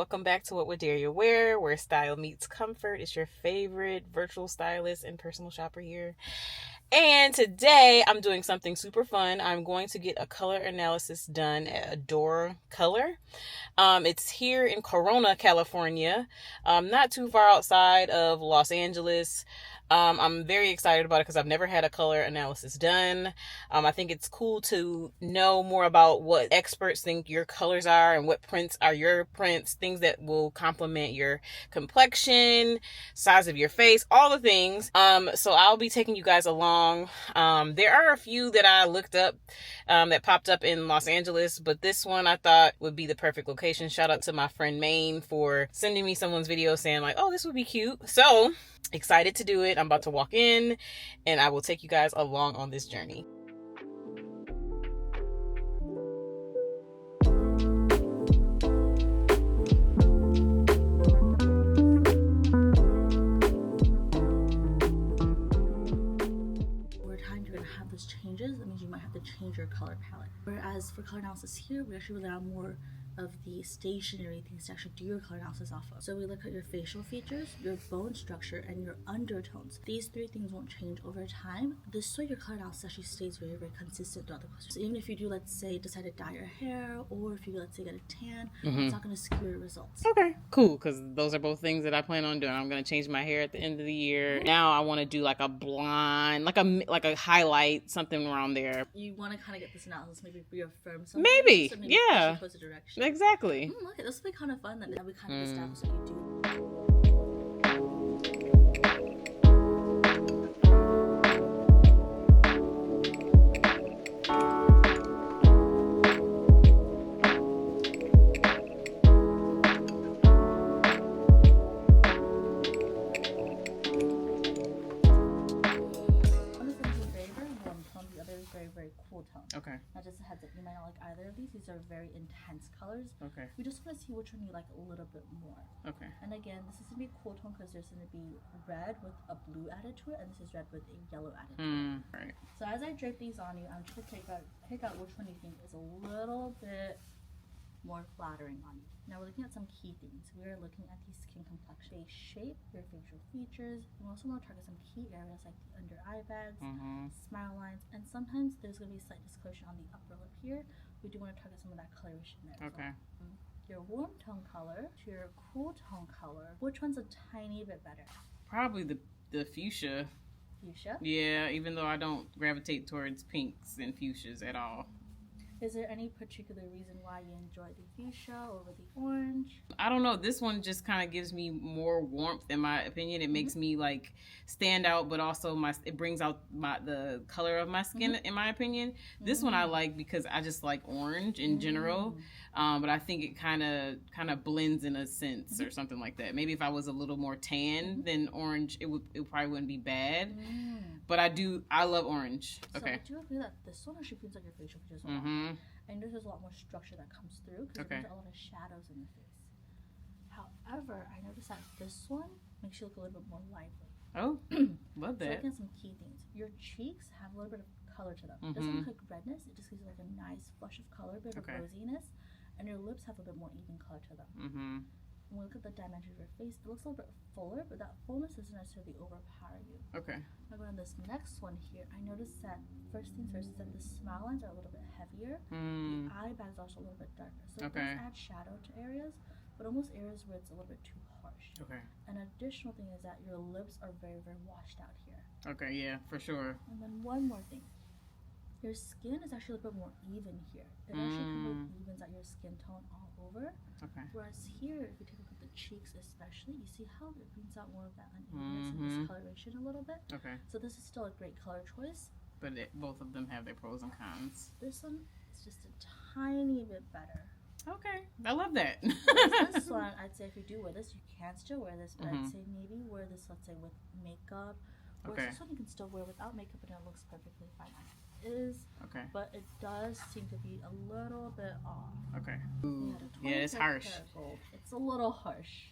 welcome back to What Would Dare You Wear, where style meets comfort. It's your favorite virtual stylist and personal shopper here. And today I'm doing something super fun. I'm going to get a color analysis done at Adore Color. It's here in Corona, California, not too far outside of Los Angeles. I'm very excited about it because I've never had a color analysis done. I think it's cool to know more about what experts think your colors are and what prints are your prints, things that will complement your complexion, size of your face, all the things. So I'll be taking you guys along. There are a few that I looked up that popped up in Los Angeles, but this one I thought would be the perfect location. Shout out to my friend Maine for sending me someone's video saying like, oh, this would be cute. So excited to do it. I'm about to walk in and I will take you guys along on this journey. Changes, that means you might have to change your color palette. Whereas for color analysis here, we actually rely on more of the stationary things to actually do your color analysis off of. So we look at your facial features, your bone structure, and your undertones. These three things won't change over time. This way your color analysis actually stays very, very consistent throughout the course. So even if you do, let's say, decide to dye your hair, or if you, let's say, get a tan, it's not going to skew your results. Okay, cool, because those are both things that I plan on doing. I'm going to change my hair at the end of the year. Now I want to do like a blonde, like a highlight, something around there. You want to kind of get this analysis, maybe reaffirm something. Maybe, so maybe yeah. Push a direction. Exactly. Okay, this will be kind of fun that we kind of establish what you do. Very cool tone. Okay. Now just a heads up, you might not like either of these. These are very intense colors. Okay. We just want to see which one you like a little bit more. Okay. And again, this is going to be a cool tone because there's going to be red with a blue added to it, and this is red with a yellow added to it. Right. So as I drape these on you, I'm trying to pick out which one you think is a little bit more flattering on you. Now we're looking at some key things. We are looking at the skin complexion, face shape, your facial features. We also want to target some key areas like the under eye bags, smile lines, and sometimes there's going to be slight discoloration on the upper lip here. We do want to target some of that coloration there. Okay. Well. Your warm tone color to your cool tone color. Which one's a tiny bit better? Probably the fuchsia. Fuchsia? Yeah, even though I don't gravitate towards pinks and fuchsias at all. Is there any particular reason why you enjoy the fuchsia over the orange? I don't know. This one just kind of gives me more warmth, in my opinion. It makes me like stand out, but also it brings out the color of my skin, in my opinion. This one I like because I just like orange in general, but I think it kind of blends in a sense or something like that. Maybe if I was a little more tan than orange, it probably wouldn't be bad. But I love orange. Okay. So I do agree that this one actually brings out your facial features a lot. And there's a lot more structure that comes through because there's a lot of shadows in the face. However, I noticed that this one makes you look a little bit more lively. Oh, love that. So looking at some key things. Your cheeks have a little bit of color to them. It doesn't look like redness. It just gives you like a nice flush of color, a bit of rosiness. And your lips have a bit more even color to them. When we look at the dimension of your face, it looks a little bit fuller, but that fullness doesn't necessarily overpower you. Okay. Now going on this next one here, I noticed that first things first is that the smile lines are a little bit heavier. The eye bags are also a little bit darker. So it does add shadow to areas, but almost areas where it's a little bit too harsh. Okay. An additional thing is that your lips are very, very washed out here. Okay, yeah, for sure. And then one more thing. Your skin is actually a little bit more even here. It actually kind of evens out your skin tone all over. Okay. Whereas here, if you take a look at the cheeks especially, you see how it brings out more of that unevenness and discoloration a little bit. Okay. So this is still a great color choice. But both of them have their pros and cons. This one is just a tiny bit better. Okay. I love that. This one, I'd say if you do wear this, you can still wear this, but I'd say maybe wear this, let's say, with makeup. Whereas this one you can still wear without makeup and it looks perfectly fine as it is. Okay. But it does seem to be a little bit off. Okay. Ooh. Yeah, it's harsh. It's a little harsh.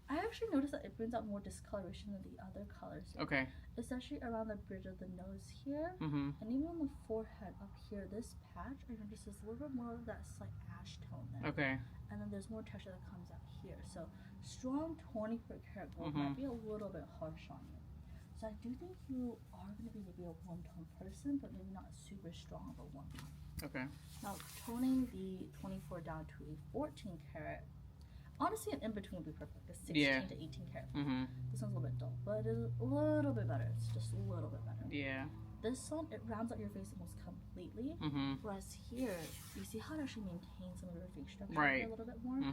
I actually noticed that it brings out more discoloration than the other colors. Okay. Especially around the bridge of the nose here. And even on the forehead up here, this patch, I noticed there's a little bit more of that slight ash tone there. Okay. And then there's more texture that comes out here. So strong 24 karat gold might be a little bit harsh on you. So I do think you are going to be maybe a warm tone person, but maybe not super strong of a warm tone. Okay. Now toning the 24 down to a 14 karat, honestly an in between would be perfect. A 16 to 18 karat. This one's a little bit dull, but it is a little bit better. It's just a little bit better. Yeah. This one, it rounds out your face almost completely. Whereas here, you see how it actually maintains some of your face structure a little bit more,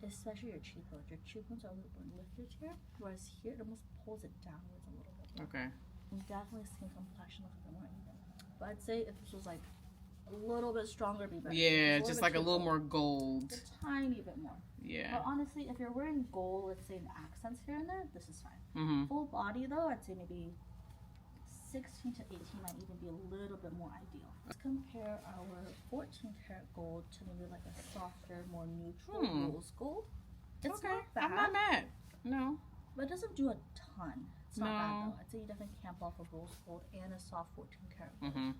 especially your cheekbones. Your cheekbones are a little bit lifted here, whereas here it almost pulls it downwards a little bit more. Okay. And definitely skin complexion looks a bit more even. But I'd say if this was like a little bit stronger, it'd be better. Yeah, just like a little more gold. A tiny bit more. Yeah. But honestly, if you're wearing gold, let's say in accents here and there, this is fine. Full body though, I'd say maybe 16 to 18 might even be a little bit more ideal. Let's compare our 14 karat gold to maybe like a softer, more neutral rose gold. It's not bad. I'm not mad. No. But it doesn't do a ton. It's not bad though. I'd say you definitely camp off a rose gold and a soft 14 karat gold.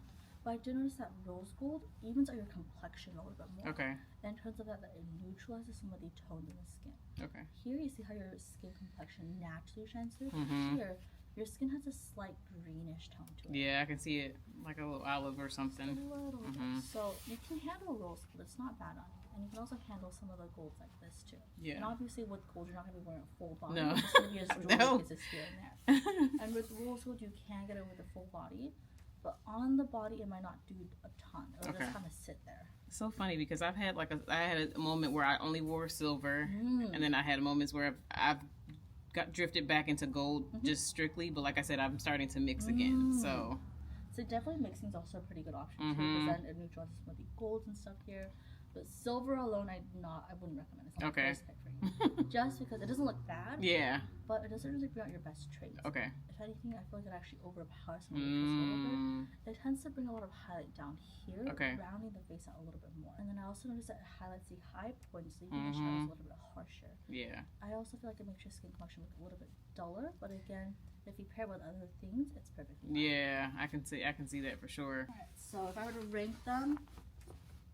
But I did notice that rose gold evens out your complexion a little bit more. Okay. And in terms of that, it neutralizes some of the tones in the skin. Okay. Here you see how your skin complexion naturally shines through. Here, your skin has a slight greenish tone to it. Yeah, I can see it, like a little olive or something. A little bit. So you can handle rose gold. It's not bad on you. And you can also handle some of the golds like this too. Yeah. And obviously with gold, you're not going to be wearing a full body. No. It's going to be as jewelry pieces here and there. And with rose gold, you can get it with a full body. But on the body, it might not do a ton. It'll just kind of sit there. It's so funny because I had a moment where I only wore silver, and then I had moments where I've got drifted back into gold just strictly. But like I said, I'm starting to mix again. So definitely mixing is also a pretty good option too, because then it neutralizes some of the golds and stuff here. But silver alone, I wouldn't recommend. It's not the first pick for you. Just because it doesn't look bad. Yeah. But it doesn't really bring out your best traits. Okay. If anything, I feel like it actually overpowers some of your traits a little bit. It tends to bring a lot of highlight down here, rounding the face out a little bit more. And then I also noticed that it highlights the high points, so you can shadows a little bit harsher. Yeah. I also feel like it makes your skin complexion look a little bit duller, but again, if you pair with other things, it's perfectly fine. Yeah, I can see that for sure. Alright, so if I were to rank them,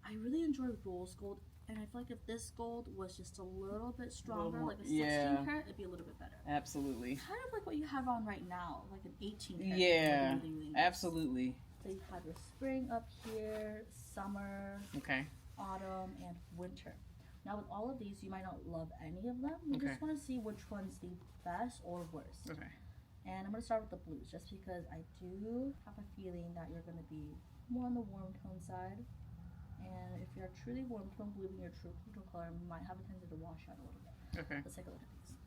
I really enjoy rose gold, and I feel like if this gold was just a little bit stronger, like a 16 karat, it'd be a little bit better. Absolutely. Kind of like what you have on right now, like an 18 karat. Yeah, really, really nice. absolutely. So you have your spring up here, summer, autumn, and winter. Now with all of these, you might not love any of them. You just want to see which one's the best or worst. Okay. And I'm going to start with the blues, just because I do have a feeling that you're going to be more on the warm tone side. And if you're truly warm tone blue and your true neutral color might have a tendency to wash out a little bit. Okay. Let's take a look at these.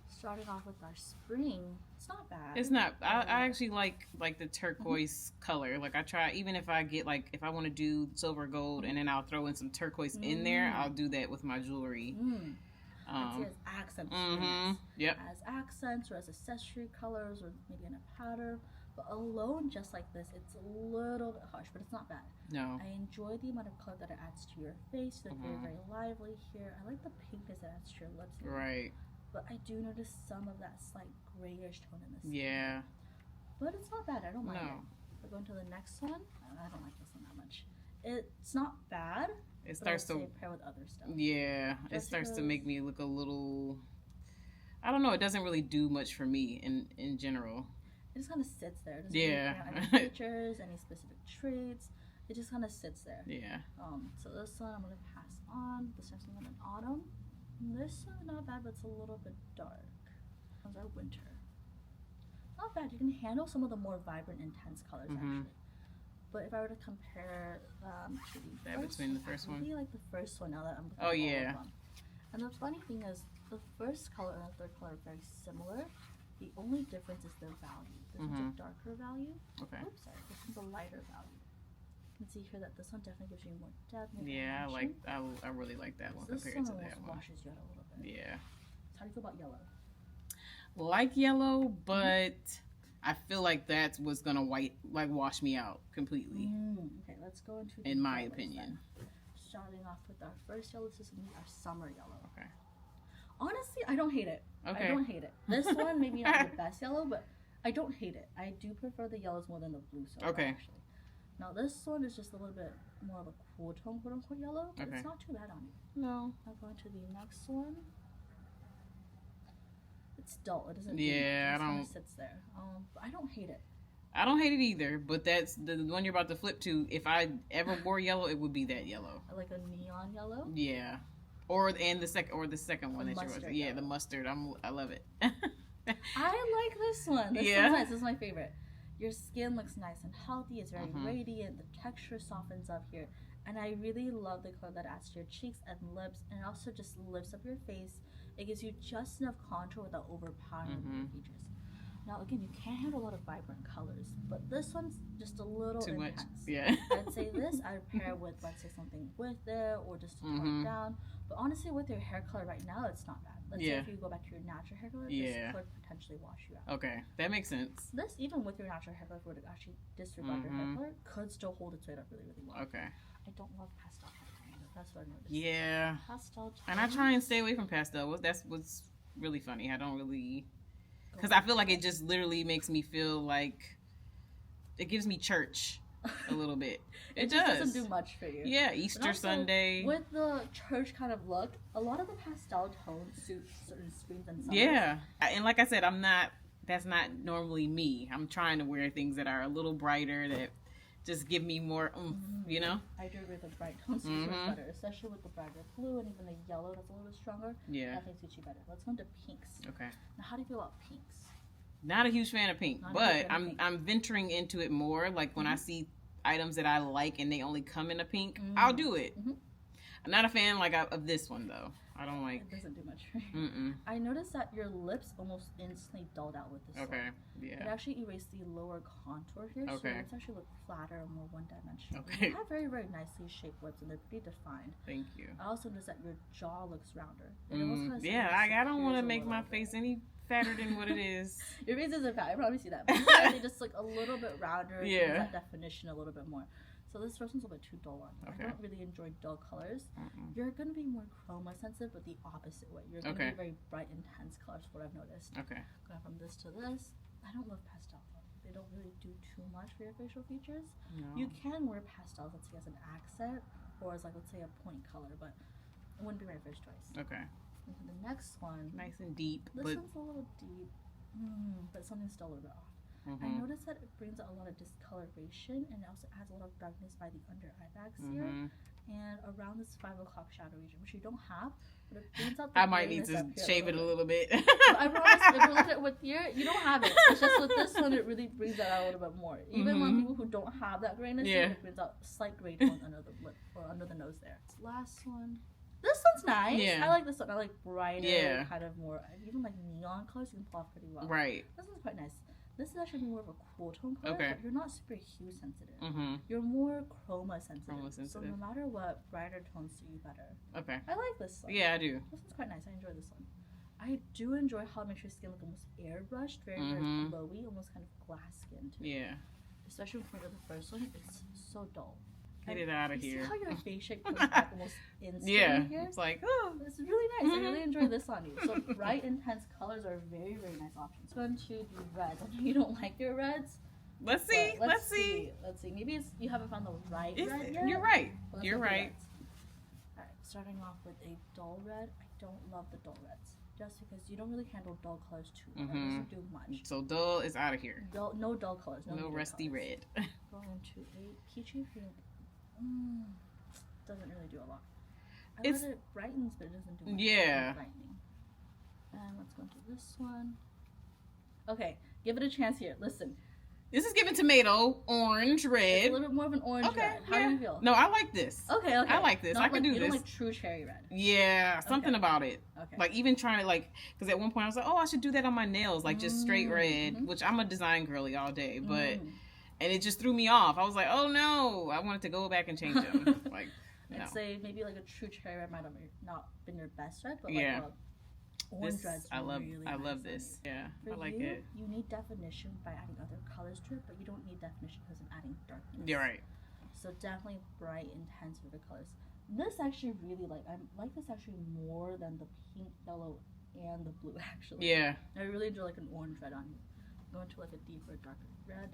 Starting off with our spring, it's not bad. It's not. I actually like the turquoise color. Like I try, even if I get if I want to do silver gold and then I'll throw in some turquoise in there, I'll do that with my jewelry. I'd say as accents. Yep. As accents or as accessory colors or maybe in a pattern. But alone, just like this, it's a little bit harsh, but it's not bad. No. I enjoy the amount of color that it adds to your face. Like very, very lively here. I like the pinkness it adds to your lips. Right. But I do notice some of that slight grayish tone in this. Yeah. But it's not bad. I don't mind it. We're going to the next one. I don't like this one that much. It's not bad. It starts to pair with other stuff. Yeah. It starts to make me look a little. I don't know. It doesn't really do much for me in general. It just kind of sits there. It doesn't really any features, any specific traits. It just kind of sits there. Yeah. So this one I'm going to pass on. This next one in autumn. And this one not bad, but it's a little bit dark. Those are winter. Not bad. You can handle some of the more vibrant, intense colors actually. But if I were to compare to the between the first one, I really like the first one now that I'm looking at all of them. And the funny thing is, the first color and the third color are very similar. The only difference is their value. This one's a darker value. Okay. Oops, sorry. This one's a lighter value. You can see here that this one definitely gives you more depth. Yeah, I really like that one compared to that one. Washes you out a little bit. Yeah. So how do you feel about yellow? Like yellow, but I feel like that's what's gonna wash me out completely. Okay, let's go into the in my opinion. Then. Starting off with our first yellow, this is gonna be our summer yellow. Okay. Honestly, I don't hate it. Okay. I don't hate it. This one maybe not the best yellow, but I don't hate it. I do prefer the yellows more than the blues. Actually. Now this one is just a little bit more of a cool tone, quote unquote yellow, but it's not too bad on you. No. Now going to the next one. It's dull. It doesn't. Yeah, it just kind of sits there. But I don't hate it. I don't hate it either, but that's the one you're about to flip to. If I ever wore yellow, it would be that yellow. Like a neon yellow. Yeah, the second one The that you mustard were. Yeah, yellow. the mustard. I love it. I like this one. This one's nice. This is my favorite. Your skin looks nice and healthy. It's very radiant. The texture softens up here. And I really love the color that adds to your cheeks and lips. And it also just lifts up your face. It gives you just enough contour without overpowering your features. Now, again, you can't handle a lot of vibrant colors. But this one's just a little Too intense. much. Yeah. I'd say this, I'd pair with, let's say, something with it or just to tone it down. But honestly, with your hair color right now, it's not bad. Let's say if you go back to your natural hair color, this could potentially wash you out. Okay, that makes sense. This, even with your natural hair color, if you were to actually disregard your hair color, could still hold its weight up really, really well. Okay. I don't love pastel tones. That's what I noticed. Yeah. Pastel tones. And I try and stay away from pastel. That's what's really funny. I don't really... Because I feel like it just literally makes me feel like... It gives me church a little bit. It just doesn't do much for you. Yeah, Easter Sunday. With the church kind of look, a lot of the pastel tones suit certain screens and summers. Yeah. And like I said, that's not normally me. I'm trying to wear things that are a little brighter, that just give me more oomph, you know? I do agree with the bright tones suits much better, especially with the brighter blue and even the yellow that's a little bit stronger. Yeah. Definitely suits you better. Let's go into pinks. Okay. Now, how do you feel about pinks? Not a huge fan of pink, but I'm venturing into it more. Like when I see items that I like and they only come in a pink, I'll do it. I'm not a fan of this one though. I don't like. It doesn't do much for you. I noticed that your lips almost instantly dulled out with this one. Yeah. It actually erased the lower contour here, so your lips actually look flatter and more one-dimensional. You have very, very nicely shaped lips, and they're pretty defined. Thank you. I also noticed that your jaw looks rounder. I don't want to make my face any fatter than what it is. Your face isn't fat, I promise you that. But they just look a little bit rounder. That definition a little bit more. So this first one's a little bit too dull on you. I don't really enjoy dull colors. You're going to be more chroma sensitive, but the opposite way. You're going to be very bright, intense colors, what I've noticed. Going from this to this, I don't love pastel tones. They don't really do too much for your facial features. No. You can wear pastels, let's say, as an accent, or as, like, let's say, a point color, but it wouldn't be my first choice. Okay. And the next one, nice and deep. This one's a little deep, but something's still a little bit off. I noticed that it brings out a lot of discoloration, and it also adds a lot of darkness by the under eye bags here and around this 5 o'clock shadow region, which you don't have, but it brings out the I might need to shave it a little bit. I promise, if you look at it with here, you don't have it. It's just with this one, it really brings that out a little bit more. Even when people who don't have that grayness, it brings out slight gray tones under the lip or under the nose there. Last one. This one's nice. Yeah. I like this one. I like brighter, kind of more, even like neon colors you can pull off pretty well. Right. This one's quite nice. This is actually more of a cool tone color, but you're not super hue sensitive. You're more chroma sensitive. So no matter what, brighter tones suit you better. Okay. I like this one. Yeah, I do. This one's quite nice. I enjoy this one. I do enjoy how it makes your skin look almost airbrushed, very, very glowy, almost kind of glass skin too. Yeah. Especially compared to the first one, it's so dull. Get it out of here. See how your face shape comes back almost instantly here? It's like, oh. It's really nice. I really enjoy this on you. So bright, intense colors are very, very nice options. Let's go into the reds. I know you don't like your reds. Let's see. Let's see. Maybe you haven't found the right red yet. You're right. You're right. Alright, starting off with a dull red. I don't love the dull reds. Just because you don't really handle dull colors too well. It doesn't do much. So dull is out of here. No dull colors. No rusty red. Going into a peachy pink. Doesn't really do a lot. It brightens, but it doesn't do much. Brightening. And let's go into this one. Okay, give it a chance here. Listen. This is giving tomato, orange, red. It's a little bit more of an orange red. How do you feel? No, I like this. Okay. I like this. I can do this. You don't like true cherry red. Yeah, something about it. Okay. Like even trying to because at one point I was like, oh, I should do that on my nails, like just straight red, which I'm a design girly all day, but. And it just threw me off. I was like, oh no, I wanted to go back and change them. Like, no. I'd say maybe like a true cherry red might have not been your best red, but like a orange red's I love this. Yeah, I like it. You need definition by adding other colors to it, but you don't need definition because of adding darkness. You're right. So definitely bright, intense with the colors. This actually really I like this actually more than the pink, yellow, and the blue actually. Yeah. I really enjoy like an orange red on you. Going to like a deeper, darker red.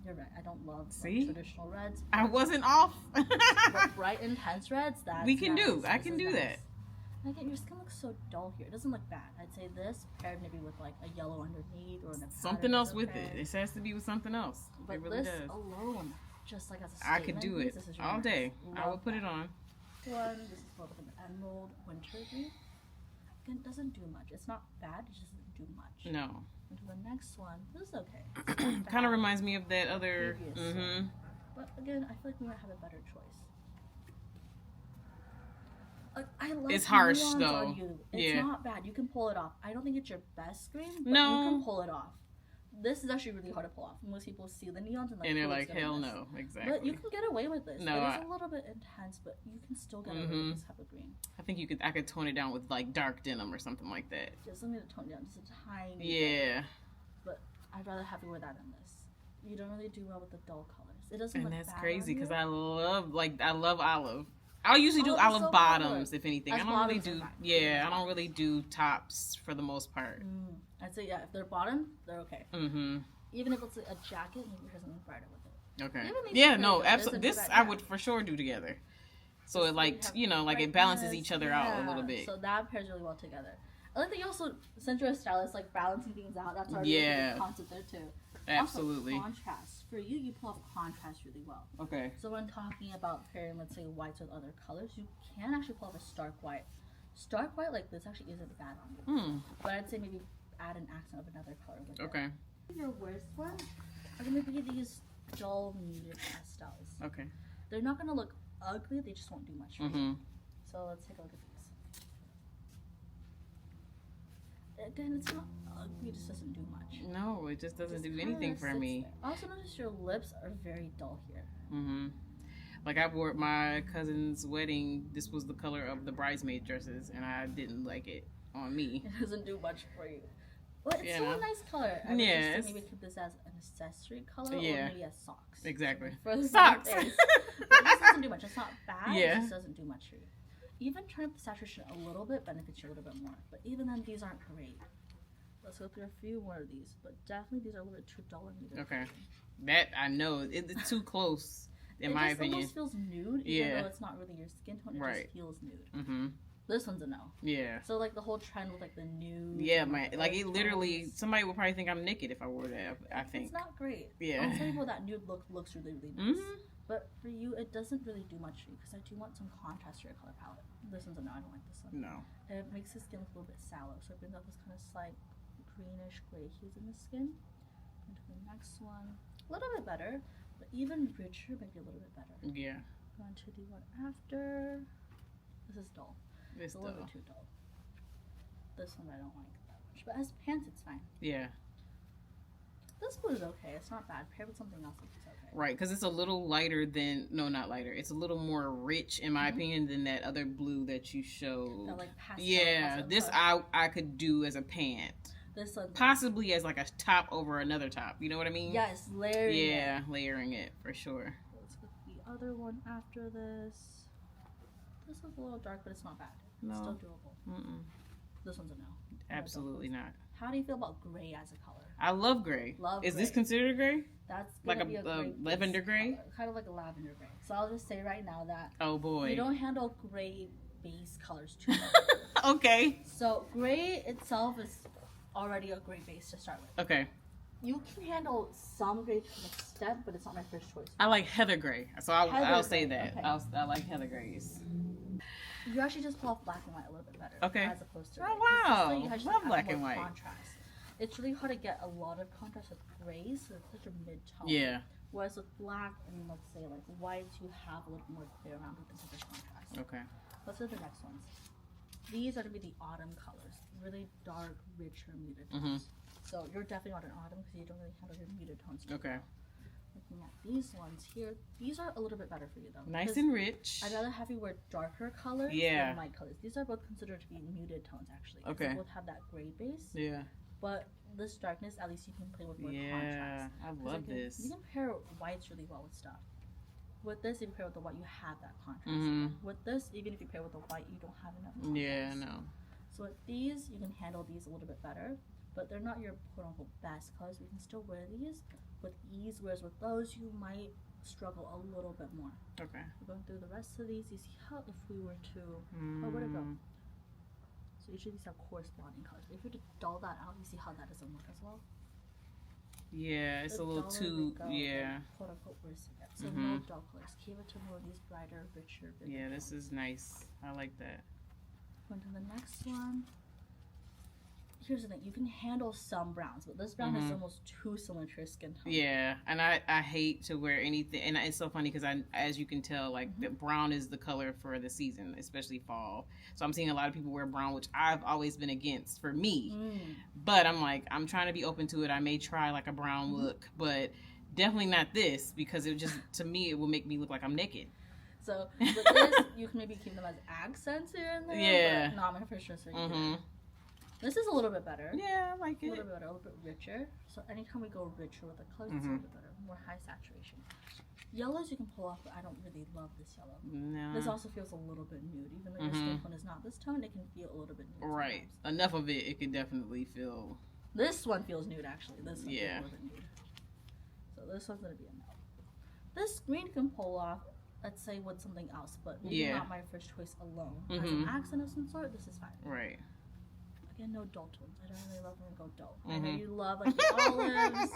You're right. I don't love traditional reds. I wasn't off. But bright, intense reds, that's we can nice. do. I can do that. Again, your skin looks so dull here. It doesn't look bad. I'd say this paired maybe with like a yellow underneath or something else with it. It has to be with something else. But it really this does. alone, just like as a I statement could do piece, it all day. I would put it on. This is called an emerald winter green. Again, it doesn't do much. It's not bad. It just doesn't do much. No. And to the next one, this is okay. Kind of reminds me of that other. But again, I feel like we might have a better choice. I love it's harsh though. On you. It's not bad. You can pull it off. I don't think it's your best green, but no. you can pull it off. This is actually really hard to pull off. Most people see the neons and they're like, hell no, exactly. But you can get away with this. No, it is a little bit intense, but you can still get away with this type of green. I think I could tone it down with like dark denim or something like that. Just need to tone it down just a tiny bit. But I'd rather have you wear that than this. You don't really do well with the dull colors. It doesn't and look that's bad crazy because I love olive. I'll usually do olive bottoms, if anything. I don't really do, I don't really do tops for the most part. I'd say, if they're bottom, they're okay. Even if it's a jacket, maybe here's something brighter with it. Okay. No, absolutely. This I would for sure do together. So it like, it balances each other out a little bit. So that pairs really well together. I like that you also, since you're a stylist, like balancing things out. That's already a good concept there too. Absolutely. Also, contrast. For you, you pull off contrast really well. Okay. So when talking about pairing, let's say, whites with other colors, you can actually pull off a stark white. Stark white like this actually isn't bad on you. But I'd say maybe add an accent of another color with it. Okay. Your worst one are going to be these dull, muted pastels. Okay. They're not going to look ugly, they just won't do much for you. So let's take a look at these. Again, it's not ugly, it just doesn't do much. No, it just doesn't do anything for me. I also noticed your lips are very dull here. Like I wore at my cousin's wedding, this was the color of the bridesmaid dresses, and I didn't like it on me. It doesn't do much for you. But it's still a nice color. I would just maybe keep this as an accessory color or maybe as socks. Exactly. For the socks. But this doesn't do much. It's not bad. Yeah. It just doesn't do much for you. Even turn up the saturation a little bit benefits you a little bit more. But even then, these aren't great. Let's go through a few more of these. But definitely, these are a little bit too dull and muted. Okay. That, I know. It's too close, in my opinion. It just almost feels nude, even though it's not really your skin tone. It just feels nude. This one's a no. Yeah. So, like, the whole trend with, like, the nude. Yeah, like, it literally, somebody would probably think I'm naked if I wore that, I think. It's not great. Yeah. I'll tell you that nude look looks really, really nice. But for you, it doesn't really do much for you because I do want some contrast to your color palette. This one's a no. I don't like this one. No. It makes the skin look a little bit sallow, so it brings out this kind of slight greenish gray hues in the skin. And to the next one, a little bit better, but even richer, maybe a little bit better. Yeah. Going to the one after. This is dull. It's a little bit too dull. This one I don't like that much, but as pants, it's fine. Yeah. This blue is okay. It's not bad. Paired with something else, it's okay. Right, because it's a little lighter than, no, not lighter. It's a little more rich, in my opinion, than that other blue that you showed. That, like, pastel. Yeah, this I could do as a pant. This one, possibly as like a top over another top. You know what I mean? Yes, layering it. Yeah, layering it for sure. Let's get the other one after this. This one's a little dark, but it's not bad. No. It's still doable. This one's a no. Absolutely not. How do you feel about gray as a color? I love gray. Is this considered a gray? That's like a lavender gray? Kind of like a lavender gray. So I'll just say right now that oh boy, you don't handle gray base colors too much. Okay. So gray itself is already a gray base to start with. Okay. You can handle some gray to an extent, but it's not my first choice. I like heather gray, so I'll say that. Okay. I like heather grays. You actually just pull off black and white a little bit better. Okay. As opposed to gray. Oh wow, love black and white. Contrast. It's really hard to get a lot of contrast with grays, so it's such a mid-tone. Yeah. Whereas with black and let's say like whites, you have a little more clear around with the contrast. Okay. Let's do the next ones. These are going to be the autumn colors. Really dark, richer, muted tones. So you're definitely not an autumn because you don't really handle your muted tones. Okay. Looking at these ones here, these are a little bit better for you though. Nice and rich. I'd rather have you wear darker colors than light colors. These are both considered to be muted tones actually. Okay. They both have that gray base. Yeah. But this darkness, at least you can play with more contrast. Yeah, I love this. You can pair whites really well with stuff. With this, if you pair with the white, you have that contrast. With this, even if you pair with the white, you don't have enough contrast. Yeah, no. So with these, you can handle these a little bit better, but they're not your quote-unquote best colors. We can still wear these with ease, whereas with those, you might struggle a little bit more. Okay. We're going through the rest of these. You see how if we were to... Oh, where'd it go? So usually these have corresponding colors. But if you were to dull that out, you see how that doesn't work as well. Yeah, it's a little too, yeah. Quote unquote worse to get. So no dull colors. Keep it to more of these brighter, richer, vivid Yeah, this tones. is nice. I like that. Going to the next one. Here's the thing, you can handle some browns, but this brown is almost too similar to your skin tone. Yeah, and I hate to wear anything, and it's so funny because as you can tell, like the brown is the color for the season, especially fall. So I'm seeing a lot of people wear brown, which I've always been against for me. But I'm like, I'm trying to be open to it. I may try like a brown look, but definitely not this, because it just, to me, it will make me look like I'm naked. So with this, you can maybe keep them as accents here and there. Yeah. But not my first choice. This is a little bit better. Yeah, I like it. A little bit better, a little bit richer. So anytime we go richer with the colors, it's a little bit better. More high saturation. Yellows you can pull off, but I don't really love this yellow. No. This also feels a little bit nude. Even though your skin tone is not this tone, it can feel a little bit nude. Right. Sometimes. Enough of it, it can definitely feel... This one feels nude, actually. This one feels a little bit nude. So this one's going to be a no. This green can pull off, let's say, with something else, but maybe not my first choice alone. As an accent of some sort, this is fine. Right. Again, no dull tones. I don't really love when we go dull. I know you love like the olives,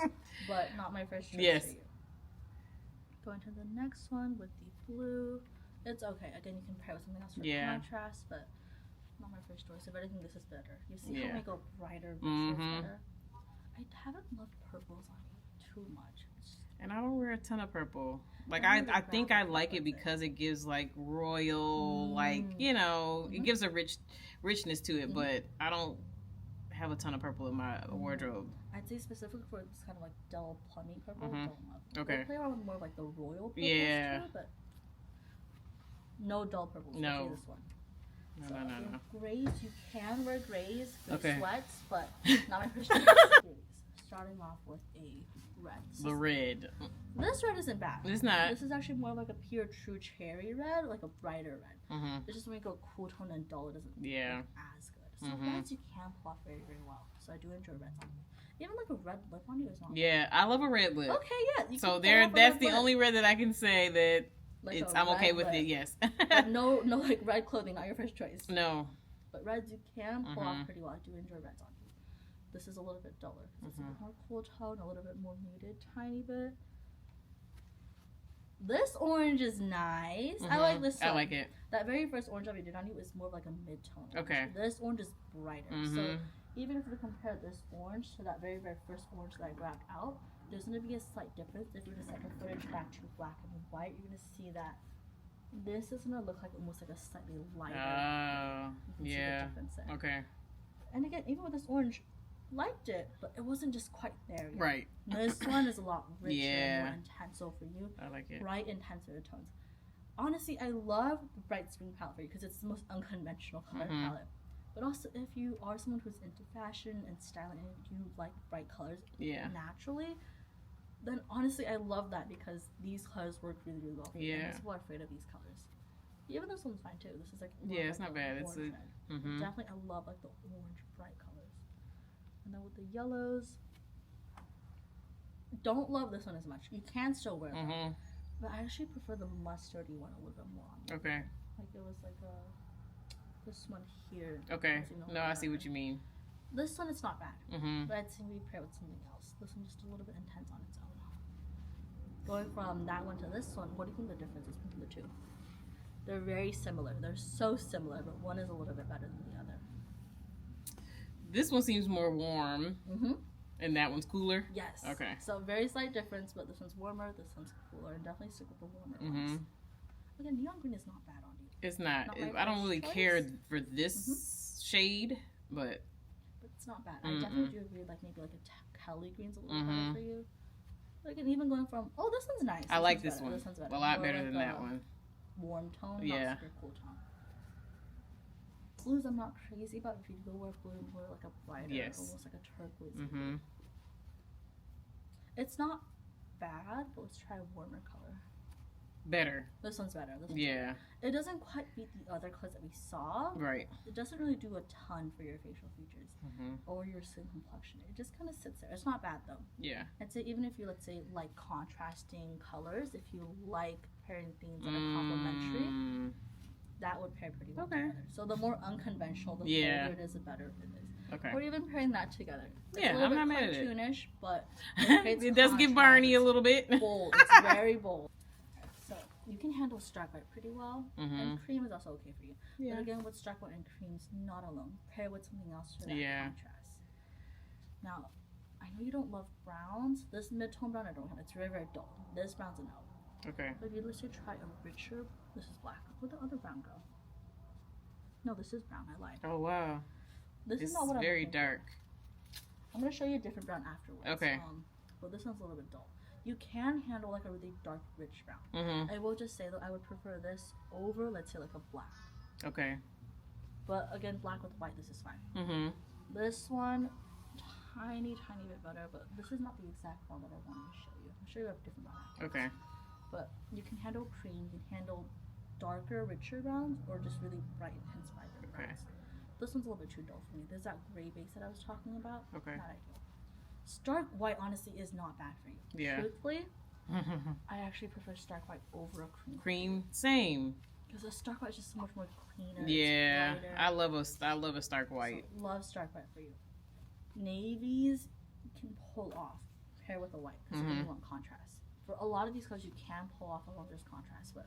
but not my first choice for you. Going to the next one with the blue. It's okay. Again, you can pair with something else for contrast, but not my first choice. If anything, this is better. You see how we go brighter, richer, better? I haven't loved purples on you too much. And I don't wear a ton of purple. Like, I think I like it because it gives, like, royal, like, you know, it gives a richness to it, but I don't have a ton of purple in my wardrobe. I'd say specifically for this kind of, like, dull, plummy purple, don't love it. Okay. I play around with more of, like, the royal purples too, but no dull purples. No. This one. No. Grays, you can wear grays for sweats, but not my first choice. Starting off with a red. The red. This red isn't bad. It's not. This is actually more like a pure true cherry red, like a brighter red. It's just when you go cool tone and dull, it doesn't look as good. So reds you can pull off very, very well. So I do enjoy reds on you. Even like a red lip on you is not bad. I love a red lip. Okay, yeah. So that's the only red that I can say that like I'm okay with it, yes. But no like red clothing, not your first choice. No. But reds you can pull off pretty well. I do enjoy reds on you. This is a little bit duller. It's a bit more cool tone, a little bit more muted, tiny bit. This orange is nice. I like this one. I like it. That very first orange job you did on you is more of like a mid-tone. Okay. This orange is brighter. So even if we compare this orange to that very, very first orange that I grabbed out, there's going to be a slight difference. If you were to set the footage back to black and white, you're going to see that this is going to look like almost like a slightly lighter. Oh, yeah. Okay. And again, even with this orange, liked it, but it wasn't just quite there yet. Right. This one is a lot richer, more intense. So for you, I like it. Bright, intense tones. Honestly, I love the bright spring palette for you because it's the most unconventional color palette. But also, if you are someone who's into fashion and styling and you like bright colors naturally, then honestly, I love that because these colors work really, really well for you. And people are afraid of these colors. Even this one's fine too. This is like it's not bad. It's definitely I love like the orange bright colors. And then with the yellows, don't love this one as much. You can still wear them, but I actually prefer the mustardy one a little bit more on me. Okay. Like it was like this one here. Okay. No, I see what you mean. This one, it's not bad, but I'd say we pair with something else. This one just a little bit intense on its own. Going from that one to this one, what do you think the difference is between the two? They're very similar. They're so similar, but one is a little bit better than the other. This one seems more warm, and that one's cooler? Yes. Okay. So very slight difference, but this one's warmer, this one's cooler, and definitely stick with the warmer ones. Again, neon green is not bad on you. It's not. I don't really care for this shade, but it's not bad. I definitely do agree, like maybe like a Kelly green's a little better for you. Like, and even going from, this one's nice. I like this one. This one's better. A lot better than that one. Warm tone, not super cool tone. Blues I'm not crazy about. If you go wear blue, more like a brighter, almost like a turquoise. It's not bad, but let's try a warmer color. Better. This one's better. Better. It doesn't quite beat the other colors that we saw. Right. It doesn't really do a ton for your facial features or your skin complexion. It just kind of sits there. It's not bad though. Yeah. I'd say even if you, let's say, like contrasting colors, if you like pairing things that are complementary, that would pair pretty well Okay. together. So the more unconventional, the Yeah. bolder it is, the better it is. Okay. Or even pairing that together. It's Yeah, a little I'm bit not mad at it. cartoonish, but it creates It does get contrast. Barney a little bit. Bold. It's very bold. So you can handle stark white pretty well, and cream is also okay for you. Yeah. But again, with stark white and creams, not alone. Pair with something else for that contrast. Now, I know you don't love browns. This mid-tone brown I don't have. It's very, very dull. This brown's a no. Okay. But if you'd like to try a richer, this is black. Where'd the other brown go? No, this is brown. I lied. Oh wow. This It's is not what I'm very looking for. dark. I'm gonna show you a different brown afterwards. Okay. But this one's a little bit dull. You can handle like a really dark, rich brown. Mm-hmm. I will just say though, I would prefer this over, let's say, like a black. Okay. But again, black with white, this is fine. Mm-hmm. This one, tiny bit better, but this is not the exact brown that I wanted to show you. I'm sure you have different brown afterwards. Okay. But you can handle cream, you can handle darker, richer browns, or just really bright, intense, vibrant browns. This one's a little bit too dull for me. There's that gray base that I was talking about. Okay. Not ideal. Stark white, honestly, is not bad for you. Yeah. Truthfully, I actually prefer stark white over a cream. Cream, same. Because a stark white is just so much more cleaner. Yeah, it's brighter. I love a stark white. So, love stark white for you. Navies you can pull off, pair with a white, because you want contrast. For a lot of these colors, you can pull off a lot of this contrast, but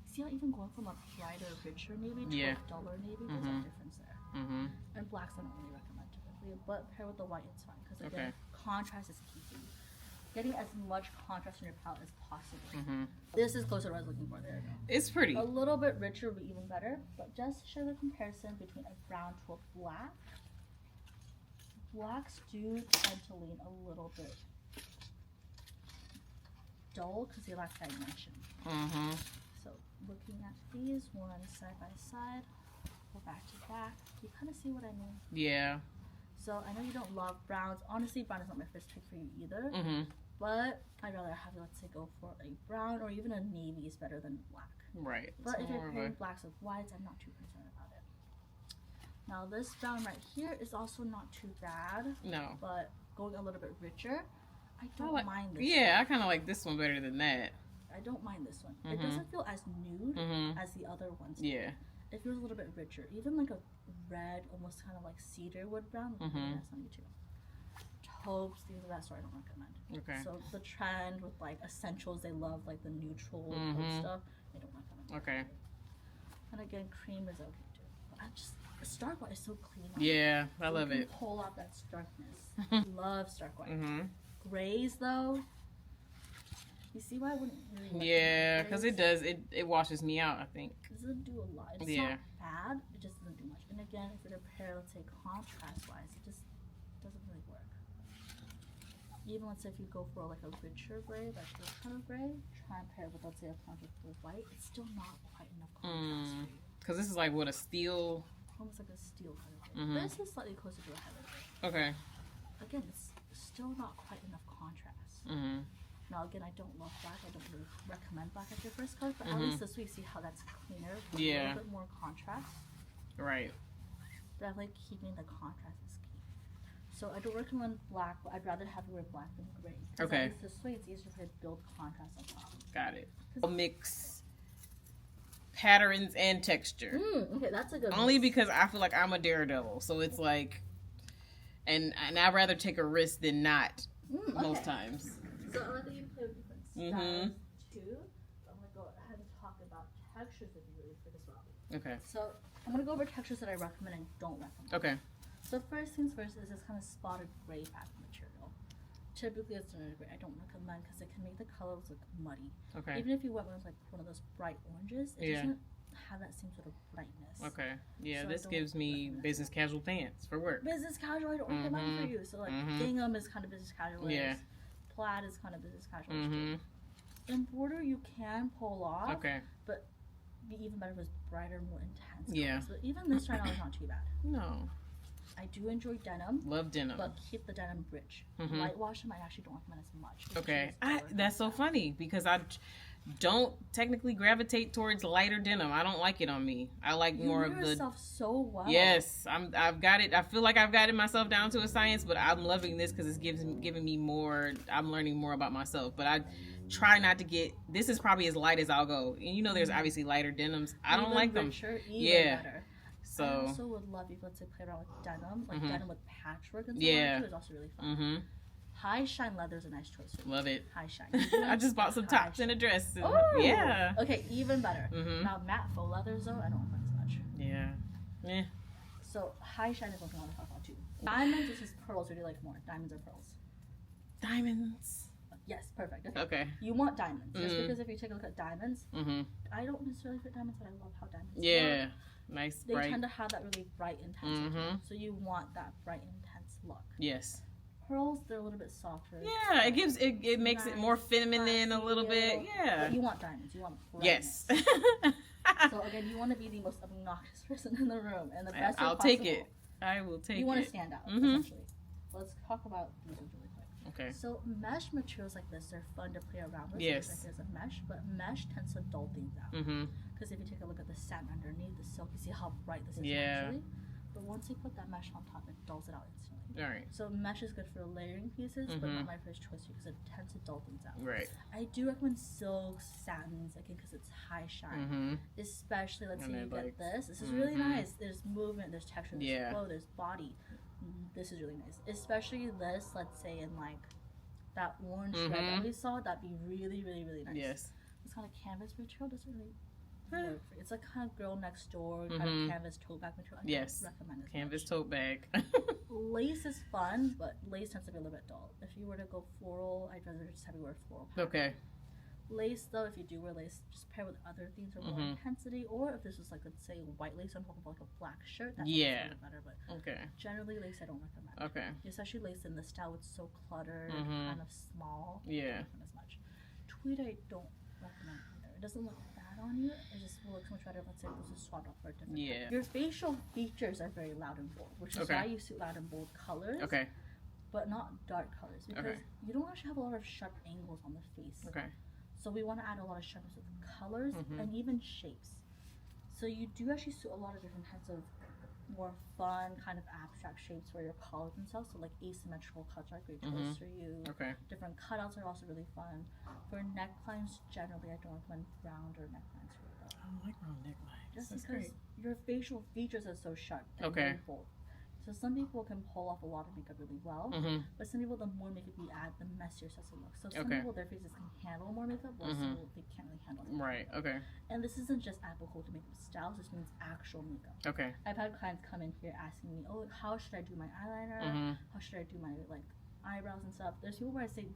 see how even going from a brighter, richer navy to a duller navy, there's a difference there. Mm-hmm. And blacks I don't really recommend typically, but pair with the white, it's fine, because again, contrast is key for you. Getting as much contrast in your palette as possible. Mm-hmm. This is closer to what I was looking for. There we go. It's pretty. A little bit richer would be even better, but just to show the comparison between a brown to a black. Blacks do tend to lean a little bit dull because they lack dimension. Mm-hmm. So looking at these one side by side, or back to back, you kind of see what I mean. Yeah. So I know you don't love browns. Honestly, brown is not my first pick for you either. Mm-hmm. But I'd rather have you, let's say, go for a brown or even a navy is better than black. Right. But if you're pairing blacks with whites, I'm not too concerned about it. Now this brown right here is also not too bad. No. But going a little bit richer, I don't mind this Yeah, I kind of like this one better than that. I don't mind this one. It doesn't feel as nude as the other ones. Yeah. It feels a little bit richer. Even like a red, almost kind of like cedar wood brown. That's on you too. Taupes, things of that sort I don't recommend. Okay. So the trend with like essentials, they love like the neutral taupe stuff. I don't recommend. Okay. And again, cream is okay too. But I just stark white is so clean. Yeah, I love you it. can pull out that starkness. Love stark white. Grays though. You see why I wouldn't really recommend Yeah, because grays? it does. It washes me out, I think. It doesn't do a lot. It's not bad. It just doesn't do much. And again, if you're to pair, let's say contrast-wise, it just doesn't really work. Even let's say if you go for like a richer gray, like this kind of gray, try and pair with let's say a contrast with white. It's still not quite enough contrast for you. Because this is like what, a steel? Almost like a steel kind of gray. This is slightly closer to a heather gray. Okay. Again, it's still not quite enough contrast. Now again, I don't love black. I don't really recommend black as your first color, but at least this way you see how that's cleaner, with a little bit more contrast. Right. Definitely keeping the contrast is key. So I don't recommend black, but I'd rather have you wear black than gray. Okay. This way it's easier for you to build contrast on top. Got it. I'll mix patterns and texture. Okay, that's a good Only mix. because I feel like I'm a daredevil, so it's like, and I'd rather take a risk than not most times. So I like that you play with different styles too. So I'm gonna go ahead and talk about textures with you really quick as well. Okay. So I'm gonna go over textures that I recommend and don't recommend. Okay. So first things first is this kind of spotted gray fabric material. Typically it's a gray. I don't recommend because it can make the colors look muddy. Okay. Even if you went with like one of those bright oranges, it doesn't have that same sort of brightness. Okay. Yeah, So I this don't gives me recommend business casual pants for work. Business casual, I don't recommend for you. So like gingham is kind of business casual. Yeah. Plaid is kind of business casual. And border you can pull off. Okay. But be even better if it's brighter, more intense. Yeah. So even this right now is not too bad. No. I do enjoy denim. Love denim. But keep the denim rich. Light wash them, I actually don't recommend as much. Okay. That's so funny because don't technically gravitate towards lighter denim. I don't like it on me. I like more of the. You know yourself so well. Yes, I've got it. I feel like I've gotten myself down to a science, but I'm loving this because it's giving me more. I'm learning more about myself. But I try not to get. This is probably as light as I'll go. And you know, there's obviously lighter denims. I don't like them. Yeah. Better. So I also would love if let's say play around with denim, like denim with patchwork and stuff. Yeah, is also really fun. High shine leather is a nice choice. Love it. High shine. I just bought some tops and a dress. And, yeah. Okay, even better. Now matte faux leathers though, I don't like as much. Yeah. Yeah. So high shine is something I want to talk about too. Diamonds versus pearls. Would you like more? Diamonds or pearls? Diamonds. Yes, perfect. Okay. You want diamonds. Just because if you take a look at diamonds, I don't necessarily fit diamonds, but I love how diamonds look. Nice, they bright. Tend to have that really bright, intense look. So you want that bright, intense look. Yes. Pearls, they're a little bit softer. Yeah, it gives it makes it more feminine a little bit. Yeah. But you want diamonds. You want brightness. Yes. So again, you want to be the most obnoxious person in the room, and the best. I'll take it. I will take it. You want to stand out. Essentially. Let's talk about these ones really quick. Okay. So mesh materials like this, they're fun to play around with. Yes. Like there's a mesh, but mesh tends to dull things out. Because if you take a look at the satin underneath, the silk, you see how bright this is naturally. But once you put that mesh on top, it dulls it out instantly. All right. So mesh is good for layering pieces, but not my first choice because it tends to dull things out. Right. I do recommend silks, satins, again, because it's high shine. Especially, let's say you get this. This is really nice. There's movement, there's texture, there's flow, there's body. This is really nice. Especially this, let's say, in like that orange red that we saw, that'd be really, really, really nice. Yes. This kind of canvas material doesn't really work for it. It's like kind of girl next door, kind of canvas tote bag material. I don't recommend it. Canvas tote bag. Lace is fun, but lace tends to be a little bit dull. If you were to go floral, I'd rather just have you wear floral pattern. Okay. Lace, though, if you do wear lace, just pair with other things for more intensity. Or if this was like, let's say, white lace on top of like a black shirt, that's a little better. But generally, lace I don't recommend. Okay. Especially lace in the style, it's so cluttered, kind of small. Yeah. Not as much. Tweed I don't recommend either. It doesn't look bad on you. It just will look so much better. Let's say this is swapped out for a different color. Your facial features are very loud and bold, which is why you suit loud and bold colors. Okay. But not dark colors because you don't actually have a lot of sharp angles on the face. Okay. So we want to add a lot of sharpness with colors and even shapes. So you do actually suit a lot of different kinds of more fun kind of abstract shapes for your collars themselves. So like asymmetrical cuts are a great choice for you. Okay. Different cutouts are also really fun. For necklines, generally I don't recommend rounder necklines for you. I don't like round necklines. Just because your facial features are so sharp and very bold. So some people can pull off a lot of makeup really well, but some people, the more makeup you add, the messier it looks. So some people, their faces can handle more makeup, while some people, they can't really handle it. Right, okay. And this isn't just applicable to makeup styles, this means actual makeup. Okay. I've had clients come in here asking me, oh, how should I do my eyeliner? How should I do my, like, eyebrows and stuff? There's people where I say,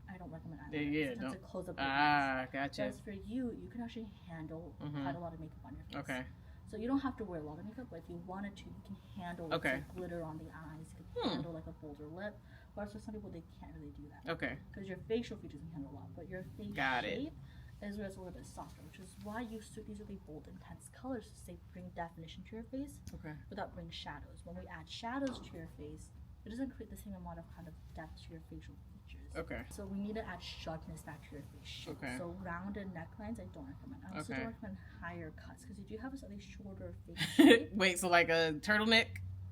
I don't recommend eyeliner. Yeah, don't. To close up your eyes. Gotcha. Whereas for you, you can actually handle quite a lot of makeup on your face. Okay. So you don't have to wear a lot of makeup, but if you wanted to, you can handle like, glitter on the eyes. You can handle like a bolder lip. Whereas for some people, they can't really do that. Okay. Because your facial features can handle a lot, but your face shape is where it's a little bit softer, which is why you suit these really bold, intense colors to say bring definition to your face without bringing shadows. When we add shadows to your face, it doesn't create the same amount of kind of depth to your facial features. Okay. So we need to add sharpness back to your face shape. Okay. So rounded necklines, I don't recommend. I also don't recommend higher cuts because you do have a slightly shorter face shape. Wait, so like a turtleneck?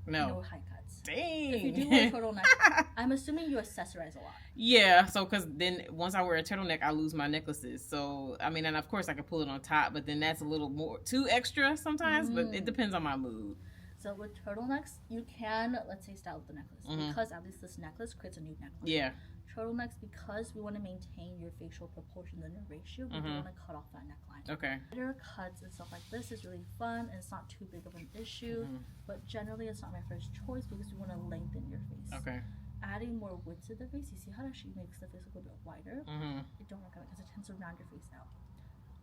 No high cuts. Dang. If you do wear a turtleneck, I'm assuming you accessorize a lot. Yeah, so because then once I wear a turtleneck, I lose my necklaces. So, I mean, and of course I can pull it on top, but then that's a little more, too extra sometimes, but it depends on my mood. So with turtlenecks, you can, let's say, style with the necklace. Because at least this necklace creates a new necklace. Yeah. Turtlenecks, because we want to maintain your facial proportions and your ratio, we don't want to cut off that neckline. Okay. Better cuts and stuff like this is really fun and it's not too big of an issue, but generally it's not my first choice because we want to lengthen your face. Okay. Adding more width to the face, you see how it actually makes the face look a little bit wider? I don't recommend it because it tends to round your face out.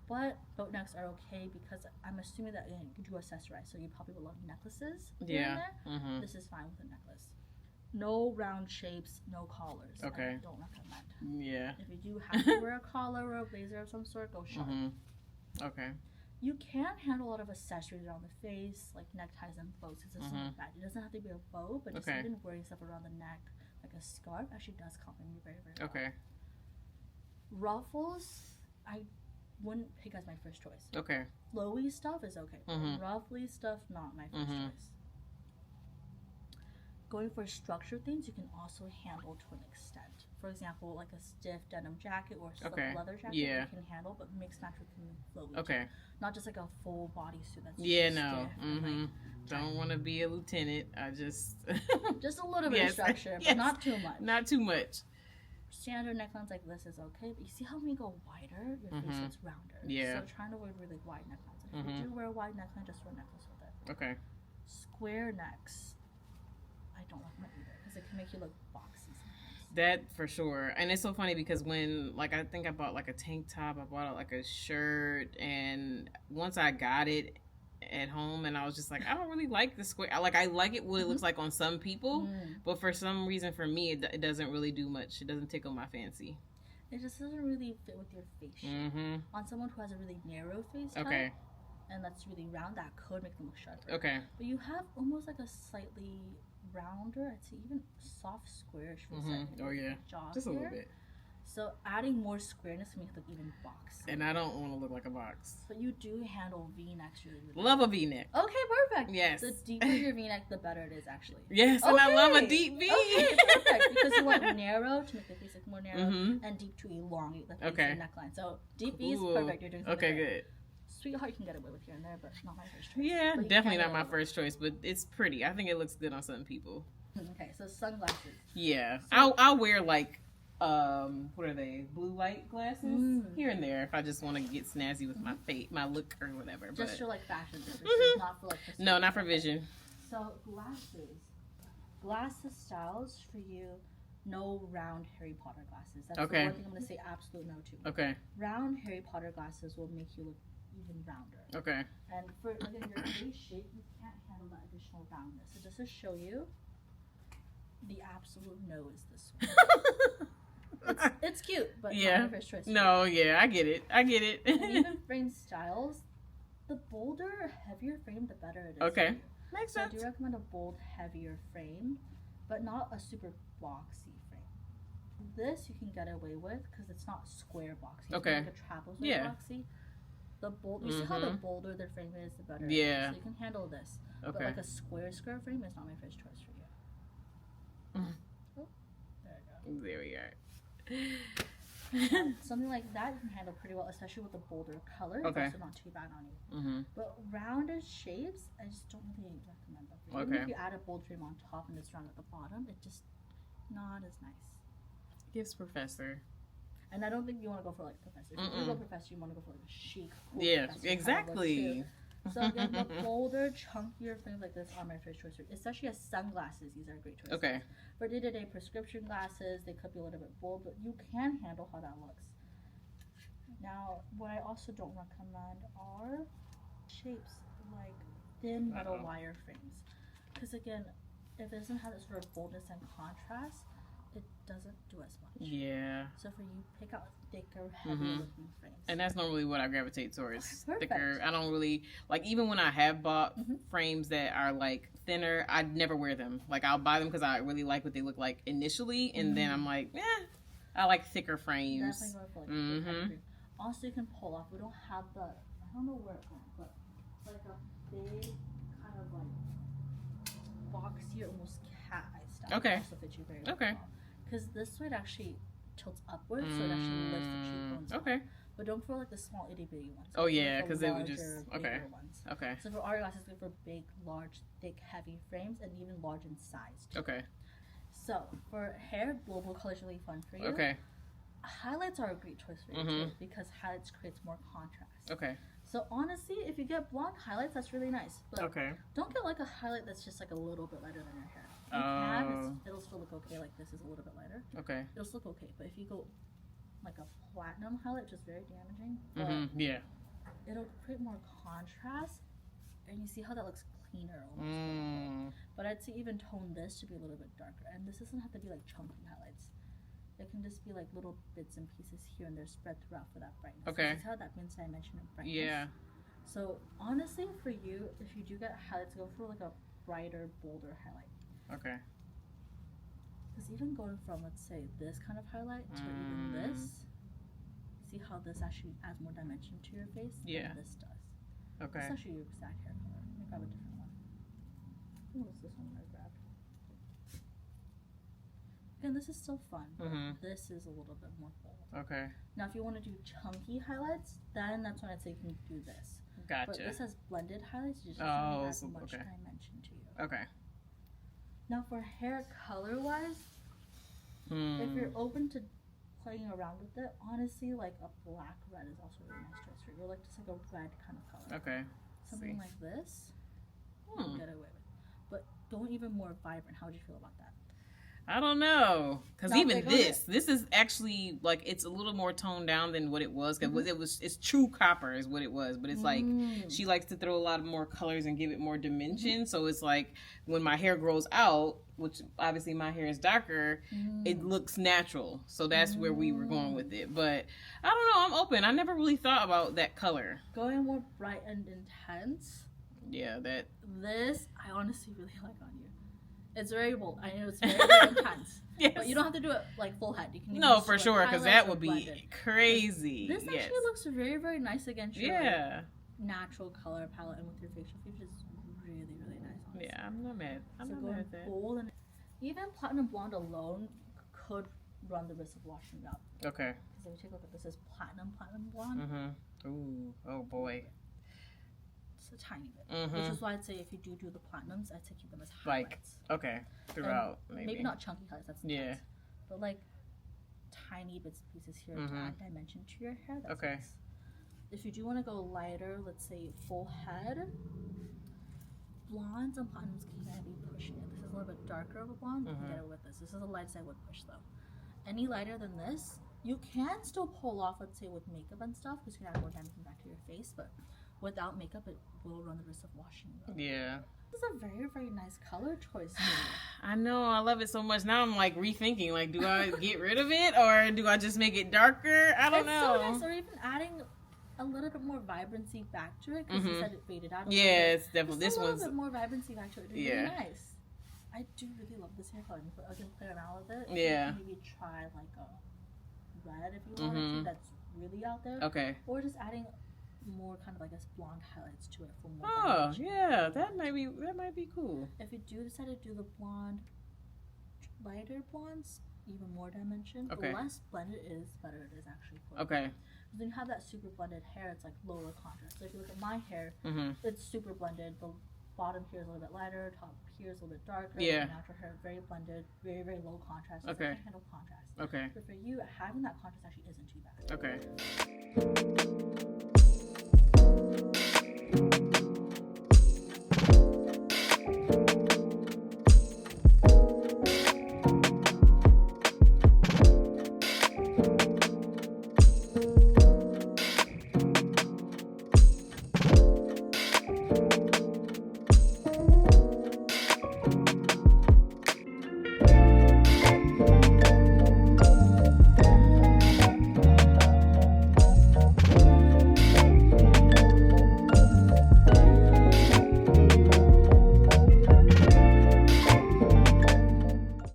But boat necks are okay because I'm assuming that you do accessorize, so you probably will love necklaces. Yeah. This is fine with a necklace. No round shapes, no collars. Okay. I don't recommend. Yeah. If you do have to wear a collar or a blazer of some sort, go sharp. Okay. You can handle a lot of accessories around the face, like neckties and bows, because it's not bad. It doesn't have to be a bow, but just even wearing stuff around the neck, like a scarf, actually does compliment you very, very well. Okay. Ruffles, I wouldn't pick as my first choice. Okay. Flowy stuff is okay. Roughly stuff, not my first choice. Going for structured things, you can also handle to an extent. For example, like a stiff denim jacket or a leather jacket, you can handle, but mix match with flowy. Okay. Not just like a full bodysuit that's no. Stiff don't want to be a lieutenant. I just just a little bit of structure, but not too much. Not too much. Standard necklines like this is okay, but you see how when you go wider, your face gets rounder. Yeah. So trying to avoid really wide necklines. If you do wear a wide neckline, just wear a necklace with it. Okay. Square necks, I don't like them either because it can make you look boxy sometimes. That for sure. And it's so funny because when, like, I think I bought like a tank top, I bought like a shirt, and once I got it at home, and I was just like, I don't really like the square. I like it what it looks like on some people, but for some reason for me it doesn't really do much. It doesn't tickle my fancy. It just doesn't really fit with your face shape. On someone who has a really narrow face type, and that's really round, that could make them look sharper. Okay. But you have almost like a slightly rounder, I'd say even soft squarish jaw just a little bit. So adding more squareness can make it look even boxy. And I don't want to look like a box. But you do handle V-necks really well. Love a V-neck. Okay, perfect. Yes. The deeper your V-neck, the better it is, actually. Yes, and I love a deep V. Okay, perfect. Because you want narrow to make the face look more narrow, and deep to elongate the face and neckline. So deep V is perfect. You're doing something good. Sweetheart, you can get away with here and there, but not my first choice. Yeah, definitely not my first choice, but it's pretty. I think it looks good on some people. Okay, so sunglasses. Yeah, I'll wear like what are they? Blue light glasses here and there if I just want to get snazzy with my face, my look or whatever. Just for like fashion purposes, not for like. No, not for vision. So glasses styles for you. No round Harry Potter glasses. That's the one thing I'm going to say absolute no to. Okay. Round Harry Potter glasses will make you look even rounder. Okay. And for again your face shape, you can't handle that additional roundness. So just to show you, the absolute no is this one. it's cute, but not my first choice. No, I get it. And even frame styles, the bolder, heavier frame, the better it is. Okay. Makes sense. I do recommend a bold, heavier frame, but not a super boxy frame. This you can get away with because it's not square boxy. It's like a trapezoid boxy. The bold, you see how the bolder the frame is, the better. Yeah. So you can handle this. Okay. But like a square frame is not my first choice for you. Oh, there we are. Something like that you can handle pretty well, especially with the bolder color. It's also not too bad on you. But rounded shapes, I just don't really recommend them. Even if you add a bold frame on top and it's round at the bottom, it's just not as nice. Yes, Professor. And I don't think you want to go for like Professor. If you go Professor, you want to go for like a chic, cool Professor exactly. So again, the bolder, chunkier frames like this are my first choice. Especially as sunglasses, these are great choices. Okay. For day-to-day prescription glasses, they could be a little bit bold, but you can handle how that looks. Now, what I also don't recommend are shapes like thin metal wire frames. Because again, if it doesn't have this sort of boldness and contrast, it doesn't do as much. Yeah. So for you, pick out thicker, heavier looking frames. And that's normally what I gravitate towards. Perfect. Thicker. I don't really like, even when I have bought frames that are like thinner, I never wear them. Like I'll buy them because I really like what they look like initially, and then I'm like, I like thicker frames. Definitely go for like a frame. Also, you can pull off. We don't have the, I don't know where it went, but like a big kind of like boxier, almost cat eye style. Okay. Also fits you very well. Because this way it actually tilts upwards, so it actually lifts the cheekbones. Okay. But don't for like the small itty bitty ones. Oh yeah, because they would just ones. Okay. So for our glasses, good for big, large, thick, heavy frames, and even large in size. Okay. So for hair, global color is really fun for you. Okay. Highlights are a great choice for you too, because highlights creates more contrast. Okay. So honestly, if you get blonde highlights, that's really nice. But don't get like a highlight that's just like a little bit lighter than your hair. It'll still look okay. Like this is a little bit lighter. Okay. It'll still look okay. But if you go like a platinum highlight, which is very damaging. But it'll create more contrast, and you see how that looks cleaner almost. But I'd say even tone this to be a little bit darker. And this doesn't have to be like chunky highlights. It can just be like little bits and pieces here and there spread throughout for that brightness. Okay. This is how that means dimension of brightness. Yeah. So honestly, for you, if you do get highlights, go for like a brighter, bolder highlight. Okay. Because even going from, let's say, this kind of highlight to even this, see how this actually adds more dimension to your face than this does. Okay. This is actually your exact hair color. Let me grab a different one. What was this one I grabbed? Again, this is still fun, but this is a little bit more bold. Okay. Now, if you want to do chunky highlights, then that's when I'd say you can do this. Gotcha. But this has blended highlights, you just Oh, add much dimension to you. Okay. Now, for hair color-wise, if you're open to playing around with it, honestly, like a black red is also a really nice choice for you. Or like just like a red kind of color. Okay. Something like this, you can get away with. But going even more vibrant, how would you feel about that? I don't know, because Not even big on it? this is actually like it's a little more toned down than what it was. Because it's true copper is what it was, but it's like she likes to throw a lot of more colors and give it more dimension. So it's like when my hair grows out, which obviously my hair is darker, it looks natural. So that's where we were going with it. But I don't know, I'm open. I never really thought about that color. Going more bright and intense. Yeah, that. This I honestly really like on you. It's very bold. I know it's very, very intense. Yes. But you don't have to do it like full head. You can No, use for like sure, because highlights that or would be blended. crazy. This actually looks very, very nice against your like, natural color palette and with your facial features. Really, really nice. Honestly. Yeah, I'm not mad. I'm so not mad at that. bold and even platinum blonde alone could run the risk of washing you up. Okay. Because if you take a look at this, is platinum blonde. Ooh, oh boy. Just a tiny bit. Which is why I'd say if you do the platinums, I'd say keep them as highlights. Like, okay, throughout maybe not chunky highlights. That's intense, yeah. But like tiny bits and pieces here to add dimension to your hair. That's okay. Nice. If you do want to go lighter, let's say full head, blondes and platinums can be pushing it. This is a little bit darker of a blonde. You can get it with this. This is the lightest I would push though. Any lighter than this, you can still pull off, let's say with makeup and stuff, because you can add more dimension back to your face, but without makeup, it will run the risk of washing you up. Yeah. This is a very, very nice color choice. I know, I love it so much. Now I'm like rethinking, like, do I get rid of it or do I just make it darker? I don't know. It's so nice, or even adding a little bit more vibrancy back to it, because you said it faded out a little Yeah, bit. it's definitely, Just this a little one's, bit more vibrancy back to it. It's really nice. I do really love this hair color. I can play around with it. Yeah. You can maybe try like a red if you wanted to. That's really out there. okay. Or just adding more kind of like blonde highlights to it for more. Oh, dimension. yeah, that might be cool. If you do decide to do the blonde, lighter blondes, even more dimension. Okay. The less blended it is, better it is actually for you. Okay. Because when you have that super blended hair, it's like lower contrast. So if you look at my hair, it's super blended. The bottom here is a little bit lighter, top here is a little bit darker. Yeah. Natural hair, very blended, very, very low contrast. So Okay. I can handle contrast. Okay. But for you, having that contrast actually isn't too bad. Okay.